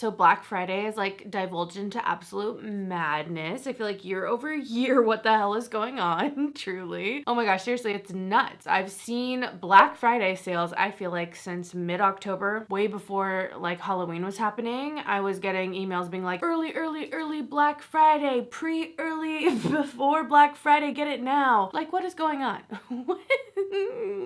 so Black Friday is like divulged into absolute madness. I feel like year over year, what the hell is going on? Truly. Oh my gosh, seriously, it's nuts. I've seen Black Friday sales, I feel like since mid-October, way before like Halloween was happening. I was getting emails being like, early Black Friday, pre-early before Black Friday, get it now. Like, what is going on?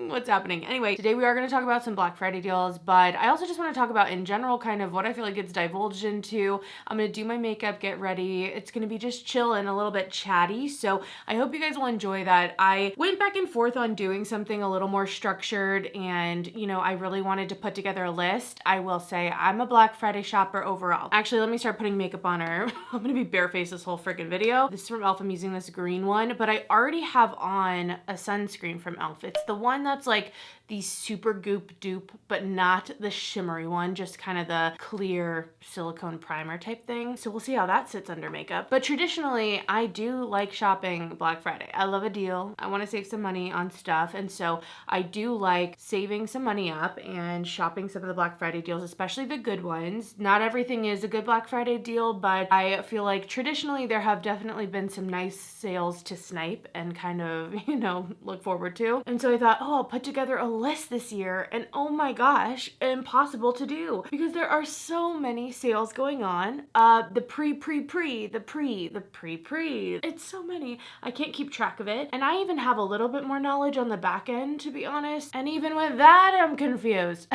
What's happening? Anyway, today we are going to talk about some Black Friday deals, but I also just want to talk about in general kind of what I feel like it's divulged into. I'm going to do my makeup, get ready. It's going to be just chill and a little bit chatty, so I hope you guys will enjoy that. I went back and forth on doing something a little more structured, and you know, I really wanted to put together a list. I will say I'm a Black Friday shopper overall. Actually, let me start putting makeup on her. I'm going to be barefaced this whole freaking video. This is from e.l.f. I'm using this green one, but I already have on a sunscreen from e.l.f. It's the one that's like the super goop dupe, but not the shimmery one, just kind of the clear silicone primer type thing. So we'll see how that sits under makeup. But traditionally, I do like shopping Black Friday. I love a deal. I want to save some money on stuff. And so I do like saving some money up and shopping some of the Black Friday deals, especially the good ones. Not everything is a good Black Friday deal, but I feel like traditionally there have definitely been some nice sales to snipe and kind of, you know, look forward to. And so I thought, oh, I'll put together a list this year, and oh my gosh, impossible to do because there are so many sales going on. The pre. It's so many. I can't keep track of it. And I even have a little bit more knowledge on the back end, to be honest. And even with that, I'm confused.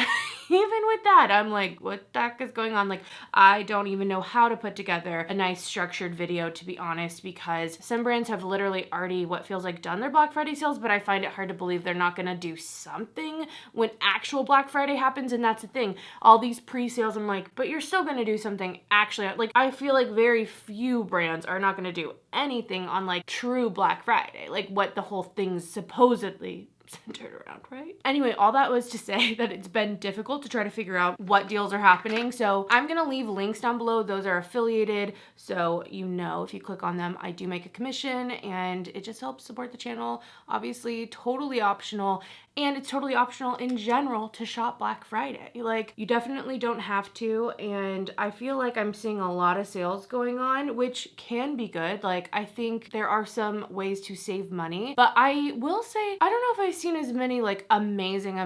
Even with that, I'm like, what the heck is going on? Like, I don't even know how to put together a nice structured video, to be honest, because some brands have literally already what feels like done their Black Friday sales, but I find it hard to believe they're not gonna do something when actual Black Friday happens. And that's the thing, all these pre-sales, I'm like, but you're still gonna do something actually. Like, I feel like very few brands are not gonna do anything on like true Black Friday, like what the whole thing's supposedly centered around, right? Anyway, all that was to say that it's been difficult to try to figure out what deals are happening. So I'm gonna leave links down below. Those are affiliated, so you know if you click on them, I do make a commission, and it just helps support the channel. Obviously, totally optional. And it's totally optional in general to shop Black Friday. Like, you definitely don't have to, and I feel like I'm seeing a lot of sales going on, which can be good. Like, I think there are some ways to save money, but I will say, I don't know if I've seen as many like amazing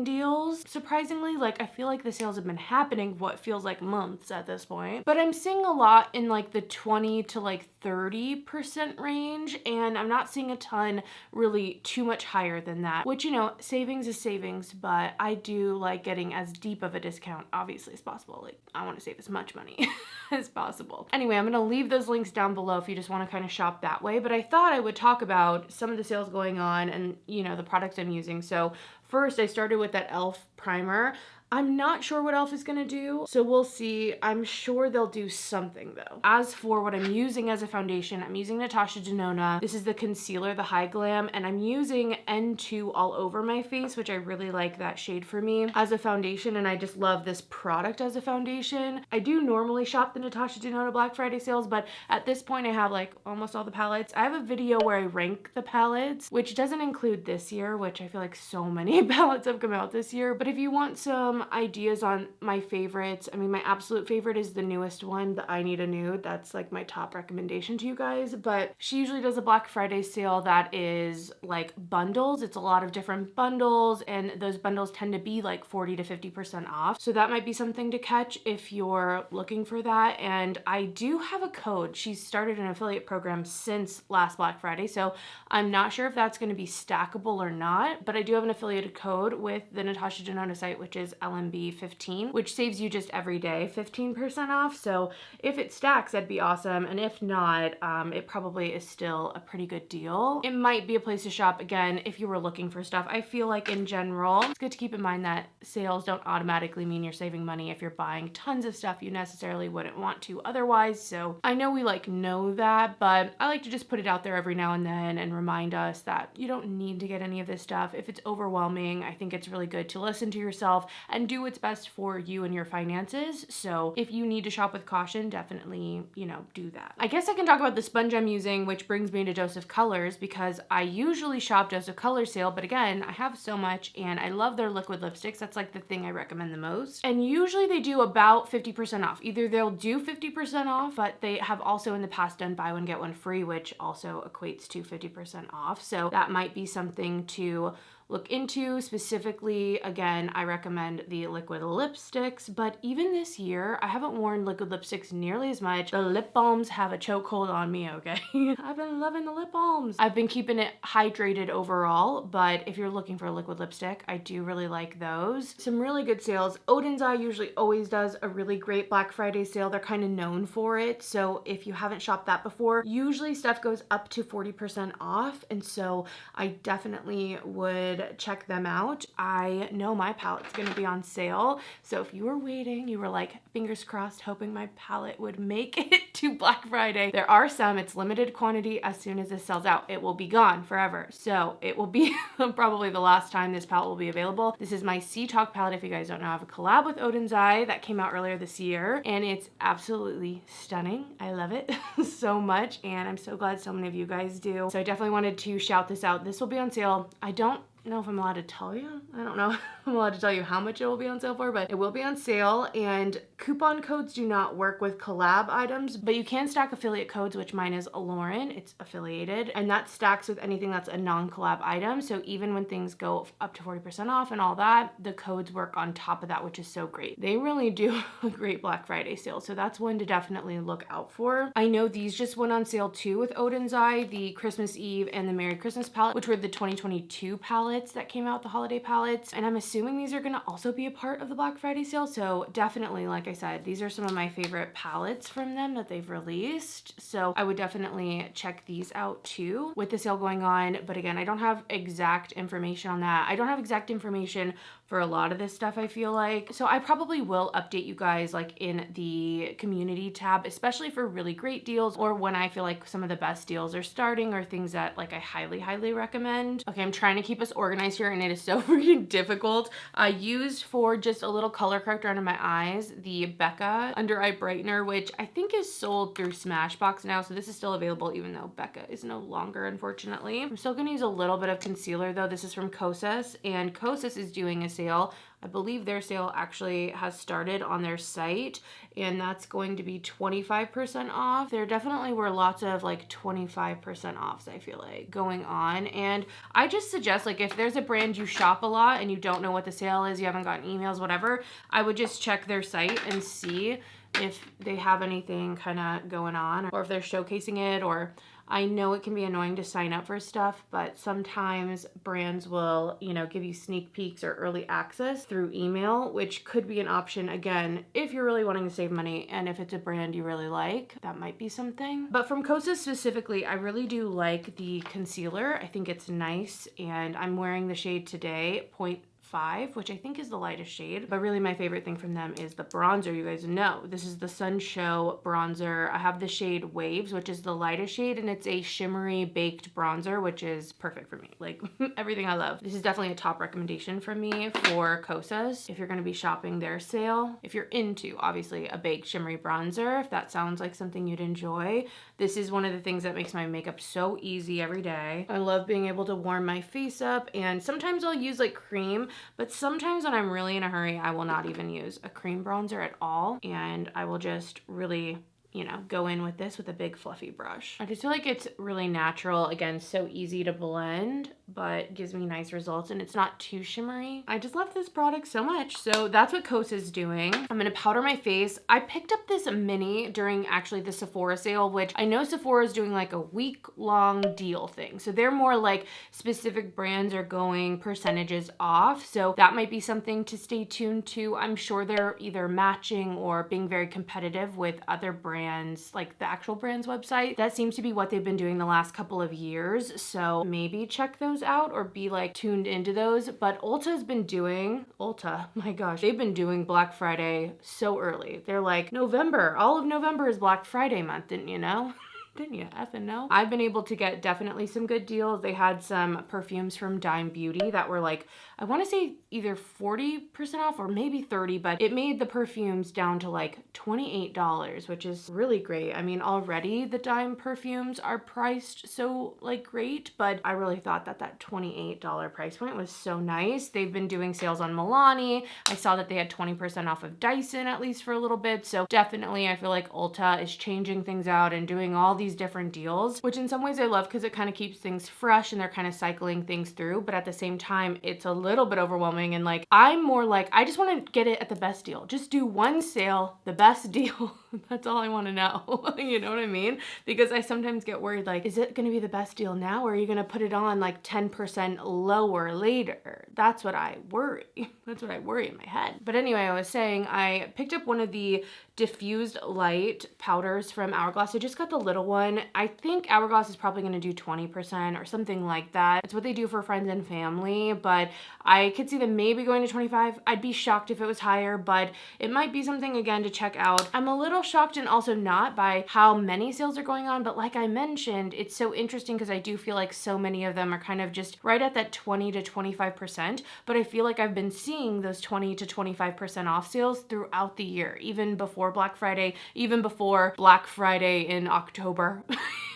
deals. Surprisingly, like, I feel like the sales have been happening what feels like months at this point, but I'm seeing a lot in like the 20 to like 30% range, and I'm not seeing a ton really too much higher than that, which, you know, savings is savings, but I do like getting as deep of a discount obviously as possible. Like, I want to save as much money as possible. Anyway, I'm gonna leave those links down below if you just want to kind of shop that way, but I thought I would talk about some of the sales going on and, you know, the products I'm using. So first, I started with that e.l.f. primer. I'm not sure what e.l.f. is gonna do, so we'll see. I'm sure they'll do something though. As for what I'm using as a foundation, I'm using Natasha Denona. This is the concealer, the High Glam, and I'm using N2 all over my face, which I really like that shade for me as a foundation, and I just love this product as a foundation. I do normally shop the Natasha Denona Black Friday sales, but at this point I have like almost all the palettes. I have a video where I rank the palettes, which doesn't include this year, which I feel like so many palettes have come out this year. But if you want some ideas on my favorites, I mean, my absolute favorite is the newest one, the I Need a Nude. That's like my top recommendation to you guys, but she usually does a Black Friday sale that is like bundles. It's a lot of different bundles, and those bundles tend to be like 40 to 50% off. So that might be something to catch if you're looking for that. And I do have a code. She's started an affiliate program since last Black Friday, so I'm not sure if that's going to be stackable or not, but I do have an affiliated code with the Natasha Denona site, which is LMB15, which saves you just every day 15% off. So if it stacks, that'd be awesome. And if not, it probably is still a pretty good deal. It might be a place to shop again if you were looking for stuff. I feel like in general, it's good to keep in mind that sales don't automatically mean you're saving money if you're buying tons of stuff you necessarily wouldn't want to otherwise. So I know we like know that, but I like to just put it out there every now and then and remind us that you don't need to get any of this stuff. If it's overwhelming, I think it's really good to listen to yourself and do what's best for you and your finances. So if you need to shop with caution, definitely, you know, do that. I guess I can talk about the sponge I'm using, which brings me to Dose of Colors, because I usually shop Dose of Colors sale, but again, I have so much and I love their liquid lipsticks. That's like the thing I recommend the most. And usually they do about 50% off. Either they'll do 50% off, but they have also in the past done buy one, get one free, which also equates to 50% off. So that might be something to look into. Specifically, again, I recommend the liquid lipsticks, but even this year, I haven't worn liquid lipsticks nearly as much. The lip balms have a chokehold on me, okay? I've been loving the lip balms. I've been keeping it hydrated overall, but if you're looking for a liquid lipstick, I do really like those. Some really good sales. Oden's Eye usually always does a really great Black Friday sale. They're kind of known for it, so if you haven't shopped that before, usually stuff goes up to 40% off, and so I definitely would check them out. I know my palette's gonna be on sale, so if you were waiting, you were like fingers crossed hoping my palette would make it to Black Friday, there are some. It's limited quantity. As soon as this sells out, it will be gone forever, so it will be probably the last time this palette will be available. This is my Sea Talk palette. If you guys don't know, I have a collab with Oden's Eye that came out earlier this year, and it's absolutely stunning. I love it so much, and I'm so glad so many of you guys do. So I definitely wanted to shout this out. This will be on sale. I don't know if I'm allowed to tell you. I don't know if I'm allowed to tell you how much it will be on sale for, but it will be on sale, and coupon codes do not work with collab items, but you can stack affiliate codes, which mine is Lauren. It's affiliated, and that stacks with anything that's a non-collab item. So even when things go up to 40% off and all that, the codes work on top of that, which is so great. They really do a great Black Friday sale, so that's one to definitely look out for. I know these just went on sale too with Oden's Eye, the Christmas Eve and the Merry Christmas palette, which were the 2022 palettes that came out, the holiday palettes, and I'm assuming these are gonna also be a part of the Black Friday sale. So definitely, like I said, these are some of my favorite palettes from them that they've released, so I would definitely check these out too with the sale going on. But again, I don't have exact information on that. I don't have exact information for a lot of this stuff, I feel like. So I probably will update you guys like in the community tab, especially for really great deals or when I feel like some of the best deals are starting or things that like I highly recommend. Okay, I'm trying to keep us organized here and it is so freaking difficult. I used for just a little color corrector under my eyes, the Becca Under Eye Brightener, which I think is sold through Smashbox now. So this is still available even though Becca is no longer, unfortunately. I'm still gonna use a little bit of concealer though. This is from Kosas, and Kosas is doing a sale. I believe their sale actually has started on their site, and that's going to be 25% off. There definitely were lots of like 25% offs, I feel like, going on. And I just suggest, like, if there's a brand you shop a lot and you don't know what the sale is, you haven't gotten emails, whatever, I would just check their site and see if they have anything kind of going on or if they're showcasing it. Or I know it can be annoying to sign up for stuff, but sometimes brands will, you know, give you sneak peeks or early access through email, which could be an option, again, if you're really wanting to save money and if it's a brand you really like, that might be something. But from Kosas specifically, I really do like the concealer. I think it's nice, and I'm wearing the shade today, 0.5, which I think is the lightest shade. But really my favorite thing from them is the bronzer. You guys know this is the Sun Show bronzer. I have the shade Waves, which is the lightest shade, and it's a shimmery baked bronzer, which is perfect for me. Like everything I love. This is definitely a top recommendation from me for Kosas if you're going to be shopping their sale. If you're into, obviously, a baked shimmery bronzer, if that sounds like something you'd enjoy, this is one of the things that makes my makeup so easy every day. I love being able to warm my face up, and sometimes I'll use like cream, but sometimes when I'm really in a hurry, I will not even use a cream bronzer at all, and I will just really, you know, go in with this with a big fluffy brush. I just feel like it's really natural. Again, so easy to blend, but gives me nice results, and it's not too shimmery. I just love this product so much. So that's what Kosas is doing. I'm gonna powder my face. I picked up this mini during actually the Sephora sale, which I know Sephora is doing like a week-long deal thing. So they're more like specific brands are going percentages off. So that might be something to stay tuned to. I'm sure they're either matching or being very competitive with other brands, like the actual brand's website. That seems to be what they've been doing the last couple of years. So maybe check those out or be like tuned into those. But Ulta's been doing, my gosh, they've been doing Black Friday so early. They're like, November, all of November is Black Friday month, didn't you know? Didn't you effing know? I've been able to get definitely some good deals. They had some perfumes from Dime Beauty that were like I want to say either 40% off or maybe 30, but it made the perfumes down to like $28, which is really great. I mean, already the dime perfumes are priced so like great, but I really thought that that $28 price point was so nice. They've been doing sales on Milani. I saw that they had 20% off of Dyson at least for a little bit. So definitely I feel like Ulta is changing things out and doing all these different deals, which in some ways I love because it kind of keeps things fresh and they're kind of cycling things through. But at the same time, it's a little bit overwhelming. And like, I'm more like, I just want to get it at the best deal. Just do one sale, the best deal. That's all I want to know. You know what I mean? Because I sometimes get worried, like, is it going to be the best deal now? Or are you going to put it on like 10% lower later? That's what I worry. That's what I worry in my head. But anyway, I was saying I picked up one of the diffused light powders from Hourglass. I just got the little one. I think Hourglass is probably going to do 20% or something like that. It's what they do for friends and family, but I could see them maybe going to 25. I'd be shocked if it was higher, but it might be something again to check out. I'm a little shocked and also not by how many sales are going on, but like I mentioned, it's so interesting because I do feel like so many of them are kind of just right at that 20 to 25%, but I feel like I've been seeing those 20 to 25% off sales throughout the year, even before Black Friday, even before Black Friday in October.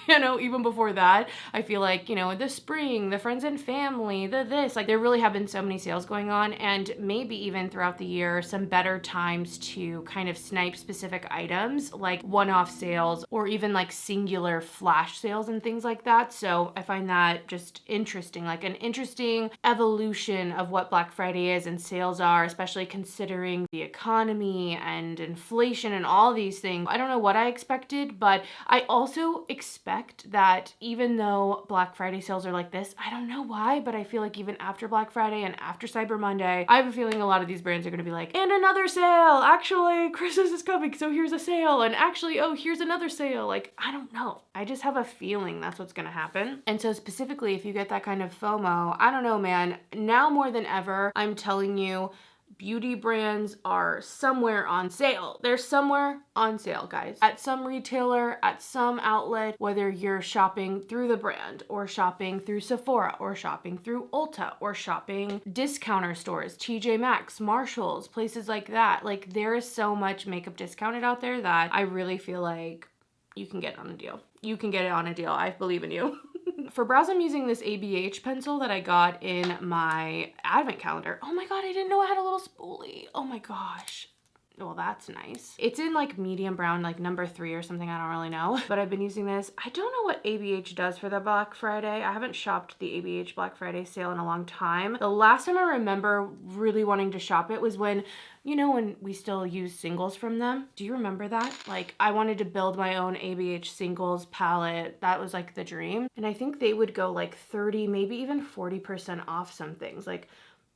You know, even before that, I feel like, you know, the spring, the friends and family, the this, like there really have been so many sales going on, and maybe even throughout the year, some better times to kind of snipe specific items like one-off sales or even like singular flash sales and things like that. So I find that just interesting, like an interesting evolution of what Black Friday is and sales are, especially considering the economy and inflation and all these things. I don't know what I expected, but I also expect that even though Black Friday sales are like this, I don't know why, but I feel like even after Black Friday and after Cyber Monday, I have a feeling a lot of these brands are going to be like, and another sale, actually Christmas is coming, so here's a sale, and actually, oh, here's another sale. Like, I don't know. I just have a feeling that's what's going to happen. And so specifically, if you get that kind of FOMO, I don't know, man, now more than ever, I'm telling you, beauty brands are somewhere on sale. They're somewhere on sale, guys. At some retailer, at some outlet, whether you're shopping through the brand or shopping through Sephora or shopping through Ulta or shopping discounter stores, TJ Maxx, Marshalls, places like that. Like, there is so much makeup discounted out there that I really feel like you can get on a deal. You can get it on a deal. I believe in you. For brows, I'm using this ABH pencil that I got in my advent calendar. Oh my god, I didn't know I had a little spoolie. Oh my gosh. Well, that's nice. It's in like medium brown, like number 3 or something. I don't really know, but I've been using this. I don't know what ABH does for the Black Friday. I haven't shopped the ABH Black Friday sale in a long time. The last time I remember really wanting to shop it was when, you know, when we still use singles from them. Do you remember that? Like, I wanted to build my own ABH singles palette. That was like the dream. And I think they would go like 30, maybe even 40% off some things. Like,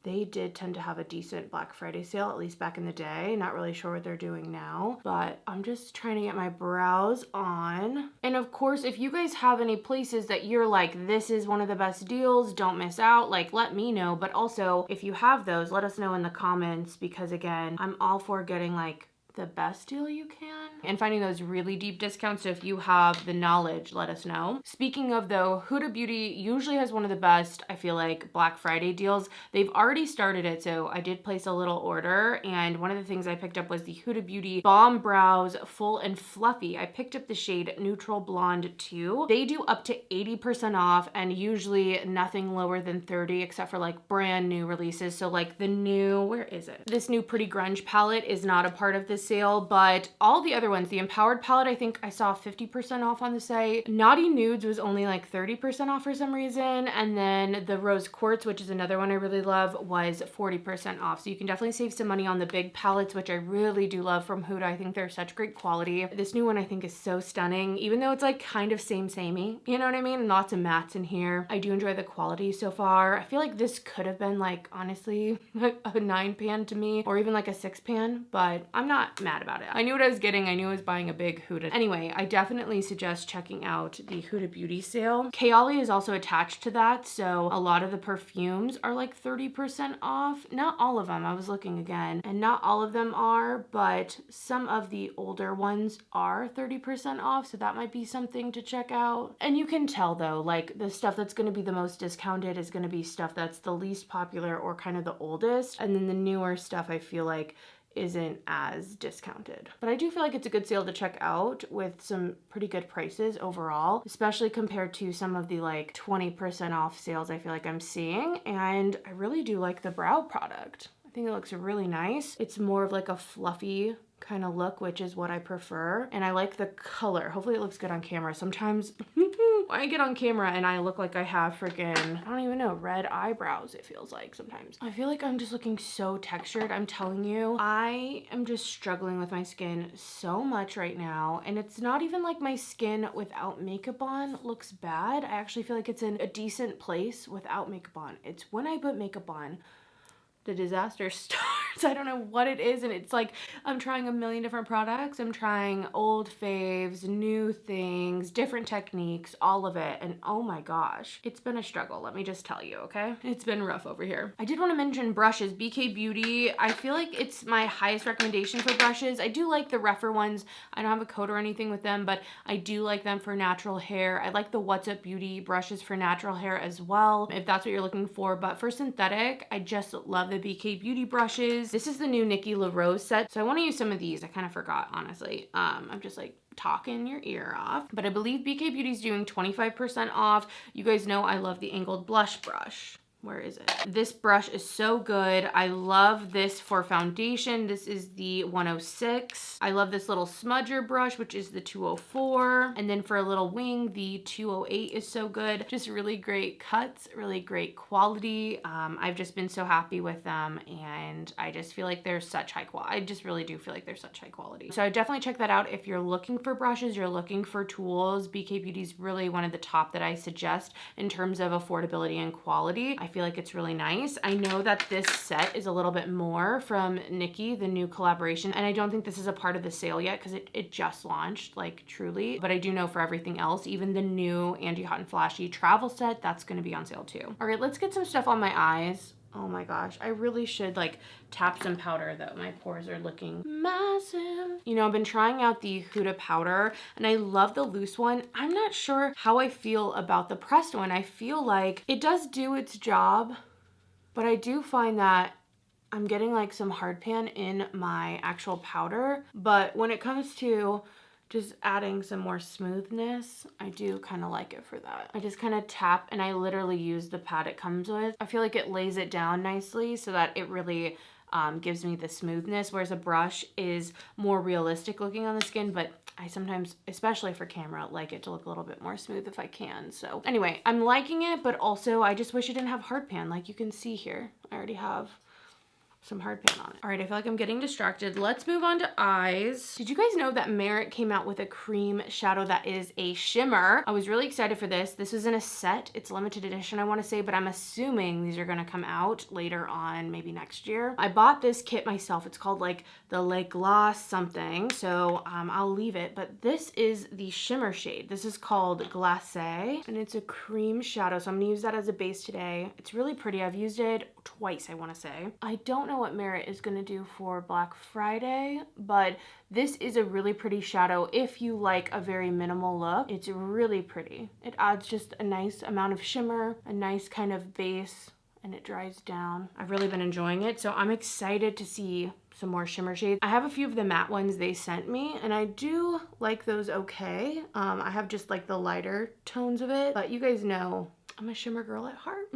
they did tend to have a decent Black Friday sale, at least back in the day. Not really sure what they're doing now, but I'm just trying to get my brows on. And of course, if you guys have any places that you're like, this is one of the best deals, don't miss out, like, let me know. But also, if you have those, let us know in the comments, because again, I'm all for getting like the best deal you can and finding those really deep discounts. So if you have the knowledge, let us know. Speaking of though, Huda Beauty usually has one of the best, I feel like, Black Friday deals. They've already started it, so I did place a little order, and one of the things I picked up was the Huda Beauty Balm Brows Full and Fluffy. I picked up the shade Neutral Blonde 2. They do up to 80% off, and usually nothing lower than 30, except for like brand new releases. So like the new, where is it? This new Pretty Grunge palette is not a part of this sale, but all the other ones, the Empowered palette, I think I saw 50% off on the site. Naughty Nudes was only like 30% off for some reason, and then the Rose Quartz, which is another one I really love, was 40% off. So you can definitely save some money on the big palettes, which I really do love from Huda. I think they're such great quality. This new one I think is so stunning, even though it's like kind of samey, you know what I mean? Lots of mattes in here. I do enjoy the quality so far. I feel like this could have been like, honestly, a 9 pan to me, or even like a 6 pan, but I'm not not mad about it. I knew what I was getting. I knew I was buying a big Huda. Anyway, I definitely suggest checking out the Huda Beauty sale. Kayali is also attached to that, so a lot of the perfumes are like 30% off. Not all of them. I was looking again, and not all of them are, but some of the older ones are 30% off, so that might be something to check out. And you can tell though, like the stuff that's going to be the most discounted is going to be stuff that's the least popular or kind of the oldest, and then the newer stuff I feel like isn't as discounted. But I do feel like it's a good sale to check out with some pretty good prices overall, especially compared to some of the like 20% off sales I feel like I'm seeing. And I really do like the brow product. I think it looks really nice. It's more of like a fluffy kind of look, which is what I prefer. And I like the color. Hopefully it looks good on camera. Sometimes I get on camera and I look like I have freaking, I don't even know, red eyebrows, it feels like sometimes. I feel like I'm just looking so textured. I'm telling you, I am just struggling with my skin so much right now. And it's not even like my skin without makeup on looks bad. I actually feel like it's in a decent place without makeup on. It's when I put makeup on, the disaster starts. I don't know what it is, and it's like I'm trying a million different products. I'm trying old faves, new things, different techniques, all of it, and oh my gosh, it's been a struggle, let me just tell you, okay? It's been rough over here. I did want to mention brushes. BK Beauty, I feel like it's my highest recommendation for brushes. I do like the REFERRAL ones. I don't have a code or anything with them, but I do like them for natural hair. I like the What's Up Beauty brushes for natural hair as well, if that's what you're looking for. But for synthetic, I just love the BK Beauty brushes. This is the new Nikki LaRose set, so I want to use some of these. I kind of forgot, honestly. I'm just like talking your ear off, but I believe BK Beauty's doing 25% off. You guys know I love the angled blush brush. Where is it? This brush is so good. I love this for foundation. This is the 106. I love this little smudger brush, which is the 204. And then for a little wing, the 208 is so good. Just really great cuts, really great quality. I've just been so happy with them, and I just feel like they're such high quality. I just really do feel like they're such high quality. So I definitely check that out if you're looking for brushes, you're looking for tools. BK Beauty is really one of the top that I suggest in terms of affordability and quality. I feel like it's really nice. I know that this set is a little bit more from Nikki, the new collaboration, and I don't think this is a part of the sale yet because it just launched, like truly, but I do know for everything else, even the new Andy Hot and Flashy travel set, that's going to be on sale too. All right, let's get some stuff on my eyes. Oh my gosh, I really should like tap some powder though. My pores are looking massive. You know, I've been trying out the Huda powder and I love the loose one. I'm not sure how I feel about the pressed one. I feel like it does do its job, but I do find that I'm getting like some hard pan in my actual powder. But when it comes to just adding some more smoothness, I do kind of like it for that. I just kind of tap and I literally use the pad it comes with. I feel like it lays it down nicely so that it really gives me the smoothness, whereas a brush is more realistic looking on the skin, but I sometimes, especially for camera, like it to look a little bit more smooth if I can. So anyway, I'm liking it, but also I just wish it didn't have hard pan. Like you can see here, I already have some hard pan on it. All right, I feel like I'm getting distracted. Let's move on to eyes. Did you guys know that Merit came out with a cream shadow that is a shimmer? I was really excited for this. This was in a set. It's limited edition, I want to say, but I'm assuming these are going to come out later on, maybe next year. I bought this kit myself. It's called like the Le Gloss something, so I'll leave it, but this is the shimmer shade. This is called Glacé, and it's a cream shadow, so I'm going to use that as a base today. It's really pretty. I've used it twice, I want to say. I don't know what Merit is going to do for Black Friday, but this is a really pretty shadow if you like a very minimal look. It's really pretty. It adds just a nice amount of shimmer, a nice kind of base, and it dries down. I've really been enjoying it, so I'm excited to see some more shimmer shades. I have a few of the matte ones they sent me, and I do like those okay. I have just like the lighter tones of it, but you guys know I'm a shimmer girl at heart.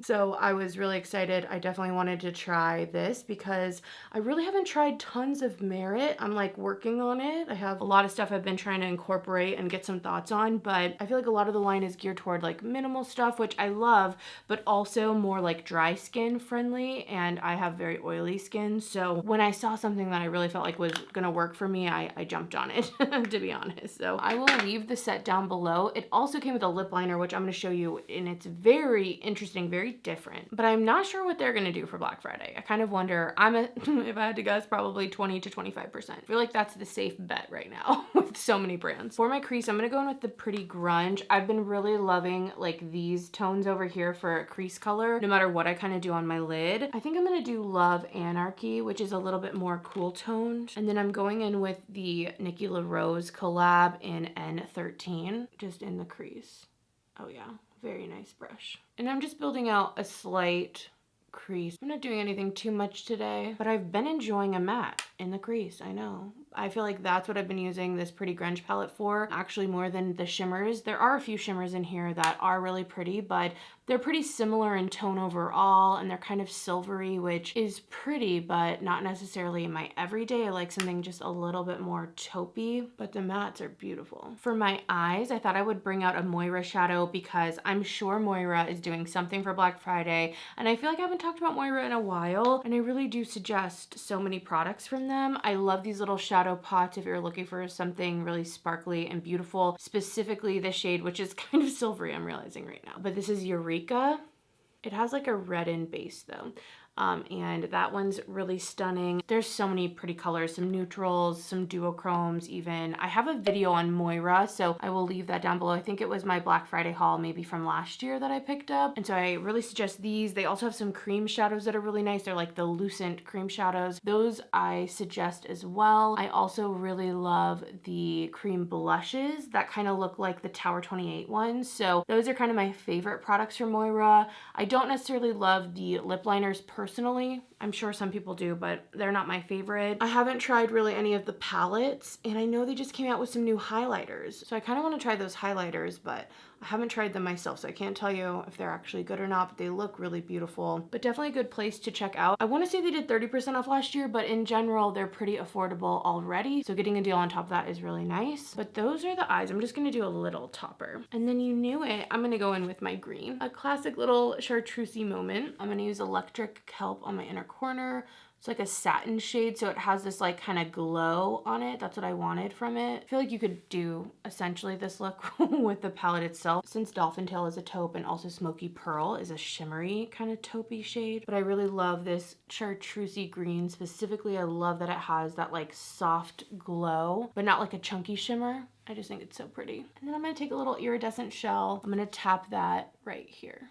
So I was really excited. I definitely wanted to try this because I really haven't tried tons of Merit. I'm like working on it. I have a lot of stuff I've been trying to incorporate and get some thoughts on, but I feel like a lot of the line is geared toward like minimal stuff, which I love, but also more like dry skin friendly, and I have very oily skin. So when I saw something that I really felt like was gonna work for me, I jumped on it, to be honest. So I will leave the set down below. It also came with a lip liner, which I'm gonna show you and it's very interesting, very different. But I'm not sure what they're gonna do for Black Friday. I kind of wonder. If I had to guess, probably 20 to 25%. I feel like that's the safe bet right now with so many brands. For my crease, I'm gonna go in with the Pretty Grunge. I've been really loving like these tones over here for crease color, no matter what I kind of do on my lid. I think I'm gonna do Love Anarchy, which is a little bit more cool toned. And then I'm going in with the Nikki LaRose collab in N13, just in the crease. Oh yeah, very nice brush. And I'm just building out a slight crease. I'm not doing anything too much today, but I've been enjoying a matte in the crease. I know. I feel like that's what I've been using this Pretty Grunge palette for, actually more than the shimmers. There are a few shimmers in here that are really pretty, but they're pretty similar in tone overall, and they're kind of silvery, which is pretty, but not necessarily in my everyday. I like something just a little bit more taupey, but the mattes are beautiful. For my eyes, I thought I would bring out a Moira shadow because I'm sure Moira is doing something for Black Friday, and I feel like I haven't talked about Moira in a while, and I really do suggest so many products from them. I love these little shadow pots if you're looking for something really sparkly and beautiful, specifically the shade, which is kind of silvery, I'm realizing right now, but this is Eureka. It has like a reddened base though. And that one's really stunning. There's so many pretty colors, some neutrals, some duochromes even. I have a video on Moira, so I will leave that down below. I think it was my Black Friday haul maybe from last year that I picked up. And so I really suggest these. They also have some cream shadows that are really nice. They're like the Lucent cream shadows. Those I suggest as well. I also really love the cream blushes that kind of look like the Tower 28 ones. So those are kind of my favorite products from Moira. I don't necessarily love the lip liners personally. I'm sure some people do, but they're not my favorite. I haven't tried really any of the palettes, and I know they just came out with some new highlighters. So I kind of want to try those highlighters, but I haven't tried them myself, so I can't tell you if they're actually good or not, but they look really beautiful. But definitely a good place to check out. I want to say they did 30% off last year, but in general, they're pretty affordable already. So getting a deal on top of that is really nice. But those are the eyes. I'm just going to do a little topper. And then you knew it. I'm going to go in with my green. A classic little chartreusey moment. I'm going to use Electric Kelp on my inner corner. It's like a satin shade, so it has this like kind of glow on it. That's what I wanted from it. I feel like you could do essentially this look with the palette itself, since Dolphin Tail is a taupe and also Smoky Pearl is a shimmery kind of taupey shade. But I really love this chartreusey green. Specifically, I love that it has that like soft glow, but not like a chunky shimmer. I just think it's so pretty. And then I'm gonna take a little iridescent shell. I'm gonna tap that right here.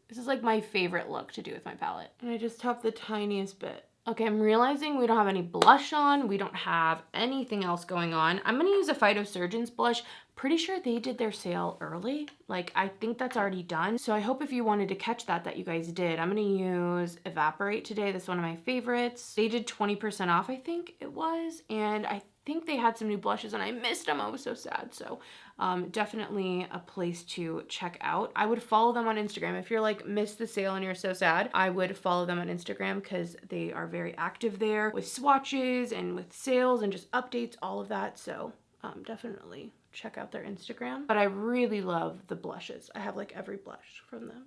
This is like my favorite look to do with my palette. And I just tap the tiniest bit. Okay, I'm realizing we don't have any blush on. We don't have anything else going on. I'm gonna use a Phytosurgence blush. Pretty sure they did their sale early. Like, I think that's already done. So I hope if you wanted to catch that you guys did. I'm gonna use Evaporate today. This is one of my favorites. They did 20% off, I think it was. And I think they had some new blushes and I missed them. I was so sad. So definitely a place to check out. I would follow them on Instagram. If you're like, missed the sale and you're so sad, I would follow them on Instagram because they are very active there with swatches and with sales and just updates, all of that. So definitely check out their Instagram. But I really love the blushes. I have like every blush from them.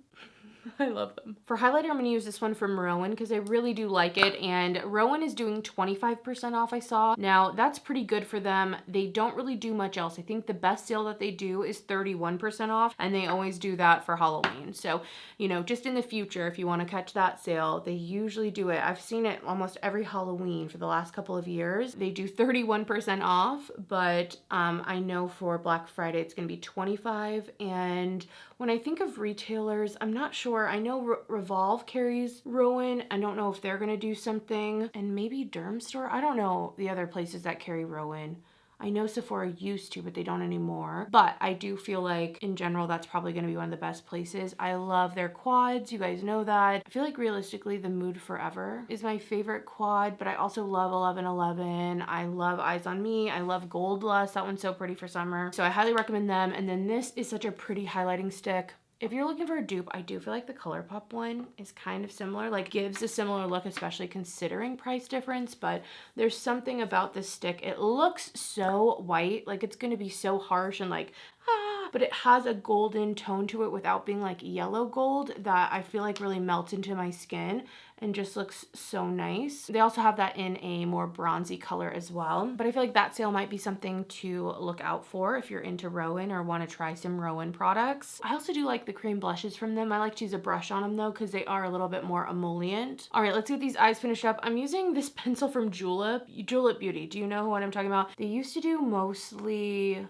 I love them. For highlighter, I'm going to use this one from Roen because I really do like it. And Roen is doing 25% off, I saw. Now, that's pretty good for them. They don't really do much else. I think the best sale that they do is 31% off, and they always do that for Halloween. So, you know, just in the future, if you want to catch that sale, they usually do it. I've seen it almost every Halloween for the last couple of years. They do 31% off, but I know for Black Friday, it's going to be 25%. And when I think of retailers, I'm not sure. I know Revolve carries Roen. I don't know if they're going to do something. And maybe Derm Store. I don't know the other places that carry Roen. I know Sephora used to, but they don't anymore. But I do feel like in general, that's probably going to be one of the best places. I love their quads. You guys know that. I feel like realistically, the Mood Forever is my favorite quad, but I also love 1111. I love Eyes on Me. I love Gold Lust. That one's so pretty for summer. So I highly recommend them. And then this is such a pretty highlighting stick. If you're looking for a dupe, I do feel like the ColourPop one is kind of similar, like gives a similar look, especially considering price difference, but there's something about this stick. It looks so white, like it's going to be so harsh and like, but it has a golden tone to it without being like yellow gold that I feel like really melts into my skin and just looks so nice. They also have that in a more bronzy color as well, but I feel like that sale might be something to look out for if you're into Roen or want to try some Roen products. I also do like the cream blushes from them. I like to use a brush on them though because they are a little bit more emollient. All right, let's get these eyes finished up. I'm using this pencil from Julep Beauty. Do you know what I'm talking about? They used to do mostly,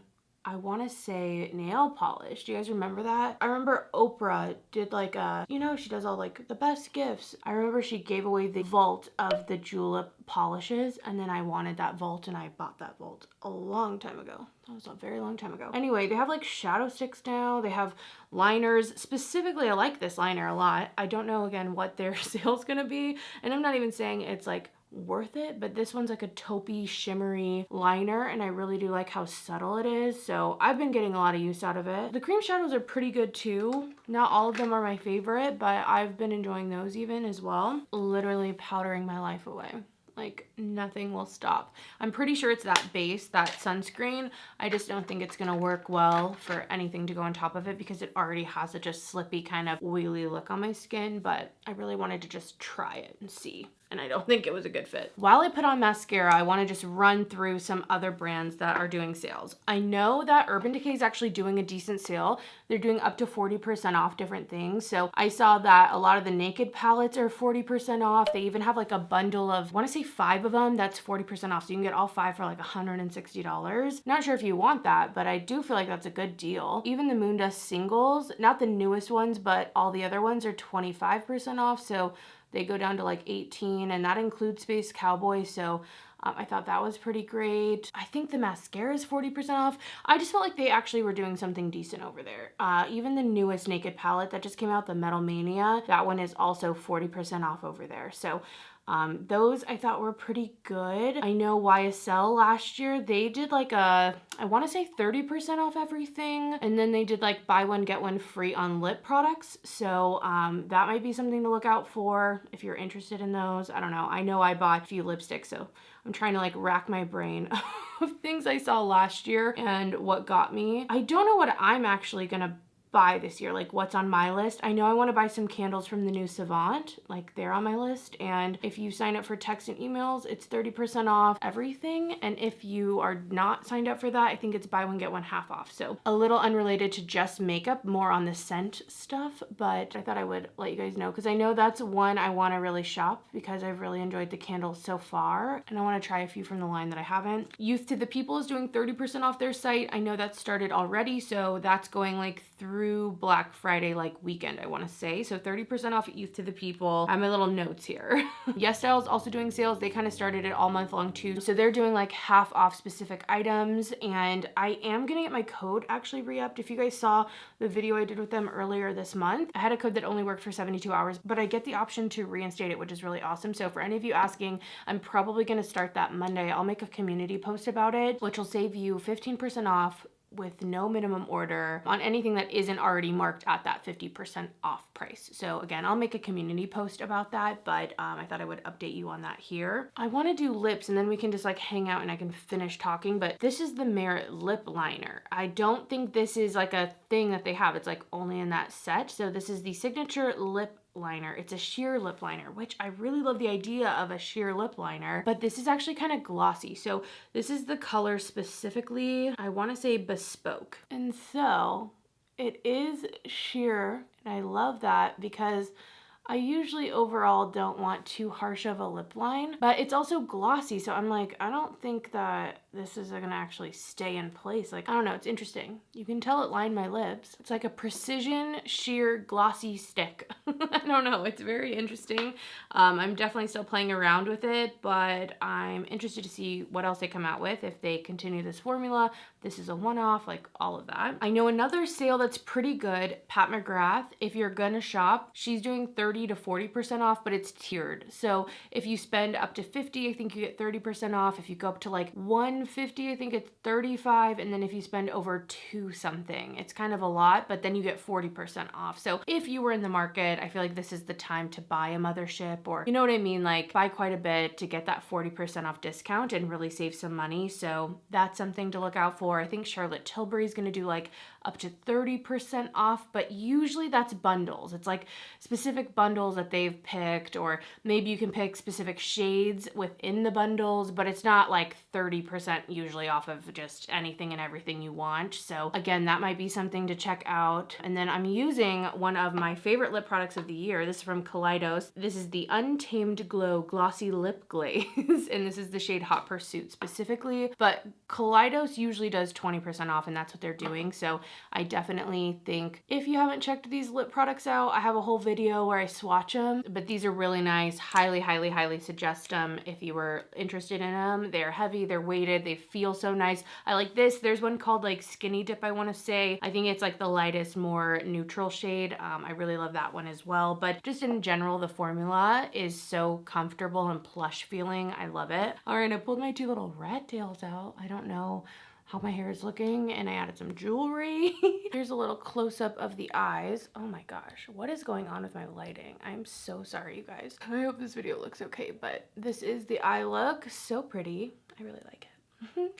I want to say, nail polish. Do you guys remember that? I remember Oprah did like a, you know, she does all like the best gifts. I remember she gave away the vault of the Julep polishes, and then I wanted that vault and I bought that vault a long time ago. That was a very long time ago. Anyway, they have like shadow sticks now. They have liners. Specifically, I like this liner a lot. I don't know again what their sale's gonna be, and I'm not even saying it's like worth it, but this one's like a taupey shimmery liner, and I really do like how subtle it is, so I've been getting a lot of use out of it. The cream shadows are pretty good too. Not all of them are my favorite, but I've been enjoying those even as well. Literally powdering my life away. Like nothing will stop. I'm pretty sure it's that base, that sunscreen. I just don't think it's gonna work well for anything to go on top of it because it already has such a slippy kind of oily look on my skin, but I really wanted to just try it and see. And I don't think it was a good fit. While I put on mascara, I want to just run through some other brands that are doing sales. I know that Urban Decay is actually doing a decent sale. They're doing up to 40% off different things. So I saw that a lot of the Naked palettes are 40% off. They even have like a bundle of, I want to say 5 of them, that's 40% off. So you can get all 5 for like $160. Not sure if you want that, but I do feel like that's a good deal. Even the Moondust singles, not the newest ones, but all the other ones are 25% off. So they go down to like 18, and that includes Space Cowboy. So I thought that was pretty great. I think the mascara is 40% off. I just felt like they actually were doing something decent over there. Even the newest Naked palette that just came out, the Metal Mania, that one is also 40% off over there. So those I thought were pretty good. I know YSL last year, they did like a, I want to say 30% off everything. And then they did like buy one, get one free on lip products. So that might be something to look out for if you're interested in those. I don't know. I know I bought a few lipsticks, so I'm trying to like rack my brain of things I saw last year and what got me. I don't know what I'm actually gonna buy this year, like what's on my list. I know I want to buy some candles from the new Savant, like they're on my list, and if you sign up for text and emails, it's 30% off everything, and if you are not signed up for that, I think it's buy one get one half off. So a little unrelated to just makeup, more on the scent stuff, but I thought I would let you guys know because I know that's one I want to really shop because I've really enjoyed the candles so far, and I want to try a few from the line that I haven't. Youth to the People is doing 30% off their site. I know that started already, so that's going like through Black Friday like weekend, I want to say. So 30% off at Youth to the People. I have my little notes here. YesStyle is also doing sales. They kind of started it all month long too. So they're doing like half off specific items, and I am gonna get my code actually re-upped. If you guys saw the video I did with them earlier this month, I had a code that only worked for 72 hours, but I get the option to reinstate it, which is really awesome. So for any of you asking, I'm probably gonna start that Monday. I'll make a community post about it, which will save you 15% off with no minimum order on anything that isn't already marked at that 50% off price. So again, I'll make a community post about that, but I thought I would update you on that here. I want to do lips and then we can just like hang out and I can finish talking, but this is the Merit lip liner. I don't think this is like a thing that they have. It's like only in that set. So this is the signature lip liner. It's a sheer lip liner, which I really love the idea of a sheer lip liner, but this is actually kind of glossy. So this is the color specifically, I want to say Bespoke. And so it is sheer, and I love that because I usually overall don't want too harsh of a lip line, but it's also glossy. So I'm like, I don't think that this is gonna actually stay in place. Like, I don't know, it's interesting. You can tell it lined my lips. It's like a precision sheer glossy stick. I don't know, it's very interesting. I'm definitely still playing around with it, but I'm interested to see what else they come out with. If they continue this formula, this is a one-off, like all of that. I know another sale that's pretty good, Pat McGrath. If you're gonna shop, she's doing 30 to 40% off, but it's tiered. So if you spend up to 50, I think you get 30% off. If you go up to like 150, I think it's 35. And then if you spend over 2 something, it's kind of a lot, but then you get 40% off. So if you were in the market, I feel like this is the time to buy a mothership, or you know what I mean? Like buy quite a bit to get that 40% off discount and really save some money. So that's something to look out for. I think Charlotte Tilbury is going to do like up to 30% off, but usually that's bundles. It's like specific bundles that they've picked, or maybe you can pick specific shades within the bundles, but it's not like 30% usually off of just anything and everything you want. So again, that might be something to check out. And then I'm using one of my favorite lip products of the year. This is from Kaleidos. This is the Untamed Glow Glossy Lip Glaze, and this is the shade Hot Pursuit specifically, but Kaleidos usually does 20% off, and that's what they're doing. So I definitely think if you haven't checked these lip products out, I have a whole video where I swatch them, but these are really nice. Highly, highly, highly suggest them if you were interested in them. They're heavy, they're weighted, they feel so nice. I like this. There's one called like Skinny Dip, I want to say. I think it's like the lightest, more neutral shade. I really love that one as well, but just in general, the formula is so comfortable and plush feeling. I love it. All right, I pulled my two little rat tails out. I don't know how my hair is looking, and I added some jewelry. Here's a little close-up of the eyes. Oh my gosh, what is going on with my lighting? I'm so sorry, you guys. I hope this video looks okay, but this is the eye look. So pretty. I really like it.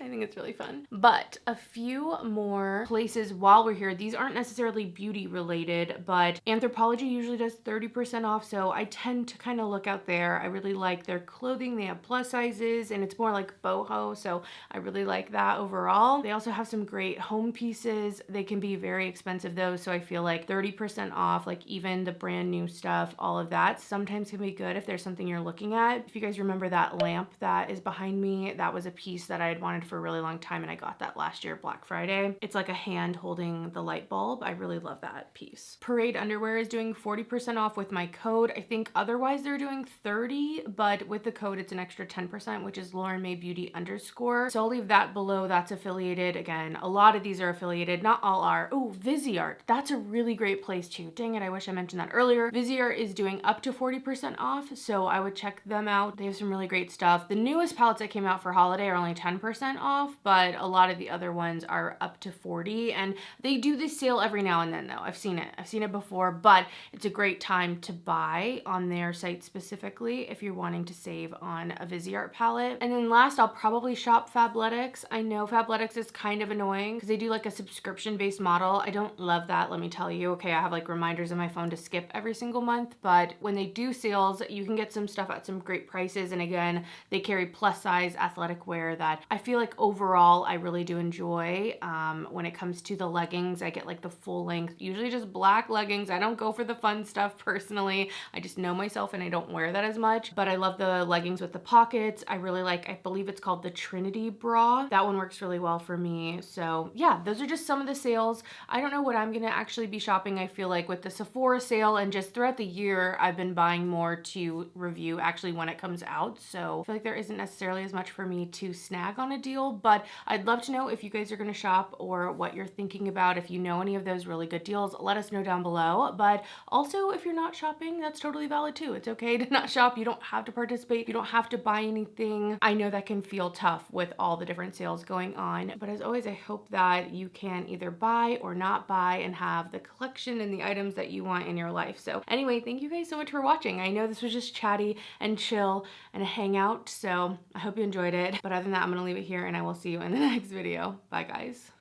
I think it's really fun. But a few more places while we're here. These aren't necessarily beauty related, but Anthropologie usually does 30% off, so I tend to kind of look out there. I really like their clothing. They have plus sizes, and it's more like boho, so I really like that overall. They also have some great home pieces. They can be very expensive though, so I feel like 30% off, like even the brand new stuff, all of that sometimes can be good if there's something you're looking at. If you guys remember that lamp that is behind me, that was a piece that I had wanted for a really long time, and I got that last year Black Friday. It's like a hand holding the light bulb. I really love that piece. Parade underwear is doing 40% off with my code. I think otherwise they're doing 30, but with the code it's an extra 10%, which is Lauren May Beauty _. So I'll leave that below. That's affiliated. Again, a lot of these are affiliated. Not all are. Oh, Viseart. That's a really great place too. Dang it, I wish I mentioned that earlier. Viseart is doing up to 40% off, so I would check them out. They have some really great stuff. The newest palettes that came out for holiday are only 10% off, but a lot of the other ones are up to 40, and they do this sale every now and then though. I've seen it before, but it's a great time to buy on their site specifically if you're wanting to save on a Viseart palette. And then last, I'll probably shop Fabeletics. I know Fabeletics is kind of annoying because they do like a subscription based model. I don't love that, let me tell you. Okay, I have like reminders on my phone to skip every single month, but when they do sales, you can get some stuff at some great prices. And again, they carry plus size athletic wear that I feel like overall I really do enjoy. When it comes to the leggings, I get like the full length, usually just black leggings. I don't go for the fun stuff personally. I just know myself and I don't wear that as much, but I love the leggings with the pockets. I really like, I believe it's called the Trinity bra. That one works really well for me. So yeah, those are just some of the sales. I don't know what I'm gonna actually be shopping. I feel like with the Sephora sale and just throughout the year, I've been buying more to review actually when it comes out. So I feel like there isn't necessarily as much for me to snag on a deal, but I'd love to know if you guys are gonna shop or what you're thinking about. If you know any of those really good deals, let us know down below. But also, if you're not shopping, that's totally valid too. It's okay to not shop. You don't have to participate. You don't have to buy anything. I know that can feel tough with all the different sales going on, but as always, I hope that you can either buy or not buy and have the collection and the items that you want in your life. So anyway, thank you guys so much for watching. I know this was just chatty and chill and a hangout, so I hope you enjoyed it. But other than that, I'm gonna leave it here and I will see you in the next video. Bye guys.